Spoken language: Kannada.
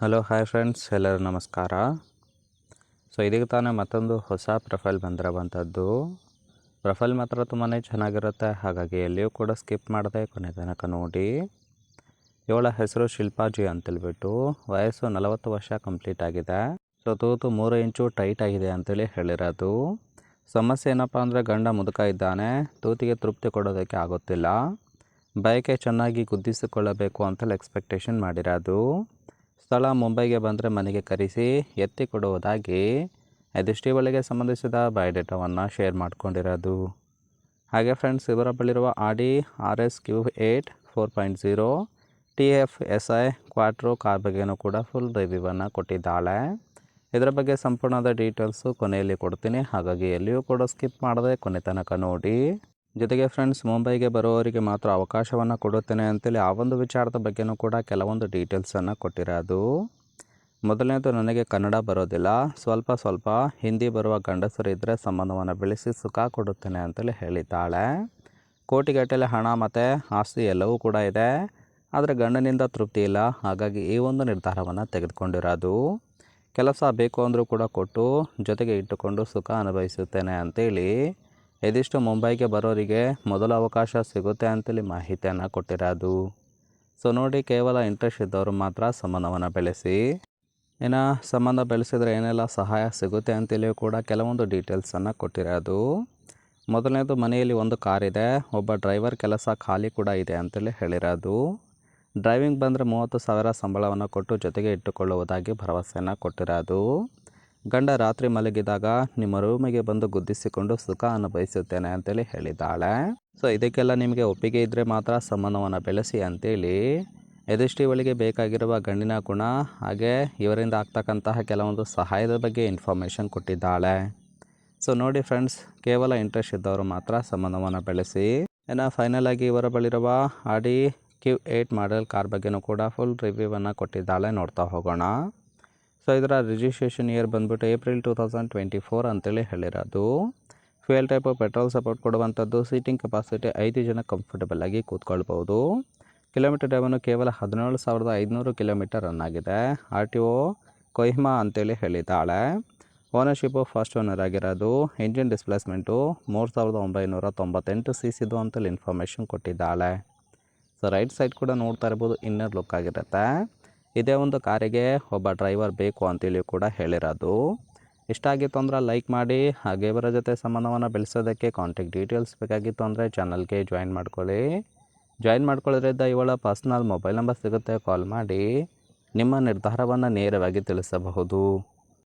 ಹಲೋ ಹಾಯ್ ಫ್ರೆಂಡ್ಸ್, ಎಲ್ಲರೂ ನಮಸ್ಕಾರ. ಇದೀಗ ತಾನೇ ಮತ್ತೊಂದು ಹೊಸ ಪ್ರೊಫೈಲ್ ಬಂದಿರುವಂಥದ್ದು. ಪ್ರೊಫೈಲ್ ಮಾತ್ರ ತುಂಬಾ ಚೆನ್ನಾಗಿರುತ್ತೆ, ಹಾಗಾಗಿ ಎಲ್ಲಿಯೂ ಕೂಡ ಸ್ಕಿಪ್ ಮಾಡದೆ ಕೊನೆ ತನಕ ನೋಡಿ. ಇವಳ ಹೆಸರು ಶಿಲ್ಪಾಜಿ ಅಂತೇಳ್ಬಿಟ್ಟು, ವಯಸ್ಸು 40 ವರ್ಷ ಕಂಪ್ಲೀಟ್ ಆಗಿದೆ. ತೂತು 3 ಇಂಚು ಟೈಟ್ ಆಗಿದೆ ಅಂತೇಳಿ ಹೇಳಿರೋದು. ಸಮಸ್ಯೆ ಏನಪ್ಪ ಅಂದರೆ ಗಂಡ ಮುದುಕ ಇದ್ದಾನೆ, ತೂತಿಗೆ ತೃಪ್ತಿ ಕೊಡೋದಕ್ಕೆ ಆಗುತ್ತಿಲ್ಲ. ಬಯಕೆ ಚೆನ್ನಾಗಿ ಗುದ್ದಿಸಿಕೊಳ್ಳಬೇಕು ಅಂತೇಳಿ ಎಕ್ಸ್ಪೆಕ್ಟೇಷನ್ ಮಾಡಿರೋದು. ಸ್ಥಳ ಮುಂಬೈಗೆ ಬಂದರೆ ಮನೆಗೆ ಕರೆಸಿ ಎತ್ತಿ ಕೊಡುವುದಾಗಿ ಇದಿಷ್ಟು ಇವಳಿಗೆ ಸಂಬಂಧಿಸಿದ ಬಯೋಡೇಟಾವನ್ನು ಶೇರ್ ಮಾಡ್ಕೊಂಡಿರೋದು. ಹಾಗೆ ಫ್ರೆಂಡ್ಸ್, ಇವರ ಬಳಿರುವ ಆಡಿ RS-Q8 4.0 TFSI ಕ್ವಾಟ್ರೋ ಕಾರ್ ಬಗ್ಗೆಯೂ ಕೂಡ ಫುಲ್ ರಿವ್ಯೂವನ್ನು ಕೊಟ್ಟಿದ್ದಾಳೆ. ಇದರ ಬಗ್ಗೆ ಸಂಪೂರ್ಣವಾದ ಡೀಟೇಲ್ಸು ಕೊನೆಯಲ್ಲಿ ಕೊಡ್ತೀನಿ, ಹಾಗಾಗಿ ಎಲ್ಲಿಯೂ ಕೂಡ ಸ್ಕಿಪ್ ಮಾಡದೆ ಕೊನೆ ತನಕ ನೋಡಿ. ಜೊತೆಗೆ ಫ್ರೆಂಡ್ಸ್, ಮುಂಬೈಗೆ ಬರುವವರಿಗೆ ಮಾತ್ರ ಅವಕಾಶವನ್ನು ಕೊಡುತ್ತೇನೆ ಅಂತೇಳಿ ಆ ಒಂದು ವಿಚಾರದ ಬಗ್ಗೆಯೂ ಕೂಡ ಕೆಲವೊಂದು ಡೀಟೇಲ್ಸನ್ನು ಕೊಟ್ಟಿರೋದು. ಮೊದಲನೇದು, ನನಗೆ ಕನ್ನಡ ಬರೋದಿಲ್ಲ, ಸ್ವಲ್ಪ ಹಿಂದಿ ಬರುವ ಗಂಡಸರು ಇದ್ದರೆ ಸಂಬಂಧವನ್ನು ಬೆಳೆಸಿ ಸುಖ ಕೊಡುತ್ತೇನೆ ಅಂತೇಳಿ ಹೇಳಿದ್ದಾಳೆ. ಕೋಟಿಗಟ್ಟಲೆ ಹಣ ಮತ್ತು ಆಸ್ತಿ ಎಲ್ಲವೂ ಕೂಡ ಇದೆ, ಆದರೆ ಗಂಡನಿಂದ ತೃಪ್ತಿ ಇಲ್ಲ, ಹಾಗಾಗಿ ಈ ಒಂದು ನಿರ್ಧಾರವನ್ನು ತೆಗೆದುಕೊಂಡಿರೋದು. ಕೆಲಸ ಬೇಕು ಅಂದರೂ ಕೂಡ ಕೊಟ್ಟು ಜೊತೆಗೆ ಇಟ್ಟುಕೊಂಡು ಸುಖ ಅನುಭವಿಸುತ್ತೇನೆ ಅಂತೇಳಿ ಇದಿಷ್ಟು ಮುಂಬೈಗೆ ಬರೋರಿಗೆ ಮೊದಲ ಅವಕಾಶ ಸಿಗುತ್ತೆ ಅಂತೇಳಿ ಮಾಹಿತಿಯನ್ನು ಕೊಟ್ಟಿರೋದು. ನೋಡಿ, ಕೇವಲ ಇಂಟ್ರೆಸ್ಟ್ ಇದ್ದವರು ಮಾತ್ರ ಸಂಬಂಧವನ್ನು ಬೆಳೆಸಿ. ಇನ್ನು ಸಂಬಂಧ ಬೆಳೆಸಿದರೆ ಏನೆಲ್ಲ ಸಹಾಯ ಸಿಗುತ್ತೆ ಅಂತೇಳಿ ಕೂಡ ಕೆಲವೊಂದು ಡೀಟೇಲ್ಸನ್ನು ಕೊಟ್ಟಿರೋದು. ಮೊದಲನೇದು, ಮನೆಯಲ್ಲಿ ಒಂದು ಕಾರಿದೆ, ಒಬ್ಬ ಡ್ರೈವರ್ ಕೆಲಸ ಖಾಲಿ ಕೂಡ ಇದೆ ಅಂತೇಳಿ ಹೇಳಿರೋದು. ಡ್ರೈವಿಂಗ್ ಬಂದರೆ 30,000 ಸಂಬಳವನ್ನು ಕೊಟ್ಟು ಜೊತೆಗೆ ಇಟ್ಟುಕೊಳ್ಳುವುದಾಗಿ ಭರವಸೆಯನ್ನು ಕೊಟ್ಟಿರೋದು. ಗಂಡ ರಾತ್ರಿ ಮಲಗಿದಾಗ ನಿಮ್ಮ ರೂಮಿಗೆ ಬಂದು ಗುದ್ದಿಸಿಕೊಂಡು ಸುಖ ಅನುಭವಿಸುತ್ತೇನೆ ಅಂತೇಳಿ ಹೇಳಿದ್ದಾಳೆ. ಇದಕ್ಕೆಲ್ಲ ನಿಮಗೆ ಒಪ್ಪಿಗೆ ಇದ್ದರೆ ಮಾತ್ರ ಸಂಬಂಧವನ್ನು ಬೆಳೆಸಿ ಅಂತೇಳಿ ಇದಿಷ್ಟು ಇವಳಿಗೆ ಬೇಕಾಗಿರುವ ಗಂಡಿನ ಗುಣ ಹಾಗೆ ಇವರಿಂದ ಆಗ್ತಕ್ಕಂತಹ ಕೆಲವೊಂದು ಸಹಾಯದ ಬಗ್ಗೆ ಇನ್ಫಾರ್ಮೇಷನ್ ಕೊಟ್ಟಿದ್ದಾಳೆ. ನೋಡಿ ಫ್ರೆಂಡ್ಸ್, ಕೇವಲ ಇಂಟ್ರೆಸ್ಟ್ ಇದ್ದವರು ಮಾತ್ರ ಸಂಬಂಧವನ್ನು ಬೆಳೆಸಿ. ಇನ್ನು ಫೈನಲ್ ಆಗಿ ಇವರ ಬಳಿರುವ ಆಡಿ Q8 ಮಾಡೆಲ್ ಕಾರ್ ಬಗ್ಗೆಯೂ ಕೂಡ ಫುಲ್ ರಿವ್ಯೂವನ್ನು ಕೊಟ್ಟಿದ್ದಾಳೆ, ನೋಡ್ತಾ ಹೋಗೋಣ. ಇದರ ರಿಜಿಸ್ಟ್ರೇಷನ್ ಇಯರ್ ಬಂದ್ಬಿಟ್ಟು ಏಪ್ರಿಲ್ 2024 ಅಂತೇಳಿ ಹೇಳಿರೋದು. ಫ್ಯೂಯಲ್ ಟೈಪು ಪೆಟ್ರೋಲ್ ಸಪೋರ್ಟ್ ಕೊಡುವಂಥದ್ದು. ಸೀಟಿಂಗ್ ಕೆಪಾಸಿಟಿ 5 ಜನ ಕಂಫರ್ಟಬಲ್ ಆಗಿ ಕೂತ್ಕೊಳ್ಬೋದು. ಕಿಲೋಮೀಟರ್ ಡ್ರೈವನ್ನು ಕೇವಲ 17,500 ಕಿಲೋಮೀಟರ್ ರನ್ ಆಗಿದೆ. RTO ಕೊಹಿಮಾ ಅಂತೇಳಿ ಹೇಳಿದ್ದಾಳೆ. ಓನರ್ಶಿಪ್ಪು ಫಸ್ಟ್ ಓನರ್ ಆಗಿರೋದು. ಇಂಜಿನ್ ಡಿಸ್ಪ್ಲೇಸ್ಮೆಂಟು 3,998 cc ಅಂತೇಳಿ ಇನ್ಫಾರ್ಮೇಷನ್ ಕೊಟ್ಟಿದ್ದಾಳೆ. ರೈಟ್ ಸೈಡ್ ಕೂಡ ನೋಡ್ತಾ ಇರ್ಬೋದು, ಇನ್ನರ್ ಲುಕ್ ಆಗಿರುತ್ತೆ. ಇದೇ ಒಂದು ಕಾರಿಗೆ ಒಬ್ಬ ಡ್ರೈವರ್ ಬೇಕು ಅಂತೇಳಿ ಕೂಡ ಹೇಳಿರೋದು. ಇಷ್ಟ ಆಗಿತ್ತು ಅಂದರೆ ಲೈಕ್ ಮಾಡಿ, ಹಾಗೆ ಇವರ ಜೊತೆ ಸಂಬಂಧವನ್ನು ಬೆಳೆಸೋದಕ್ಕೆ ಕಾಂಟ್ಯಾಕ್ಟ್ ಡೀಟೇಲ್ಸ್ ಬೇಕಾಗಿತ್ತು ಅಂದರೆ ಚಾನಲ್ಗೆ ಜಾಯಿನ್ ಮಾಡ್ಕೊಳ್ಳೋದ್ರಿಂದ ಇವಳ ಪರ್ಸ್ನಲ್ ಮೊಬೈಲ್ ನಂಬರ್ ಸಿಗುತ್ತೆ, ಕಾಲ್ ಮಾಡಿ ನಿಮ್ಮ ನಿರ್ಧಾರವನ್ನು ನೇರವಾಗಿ ತಿಳಿಸಬಹುದು.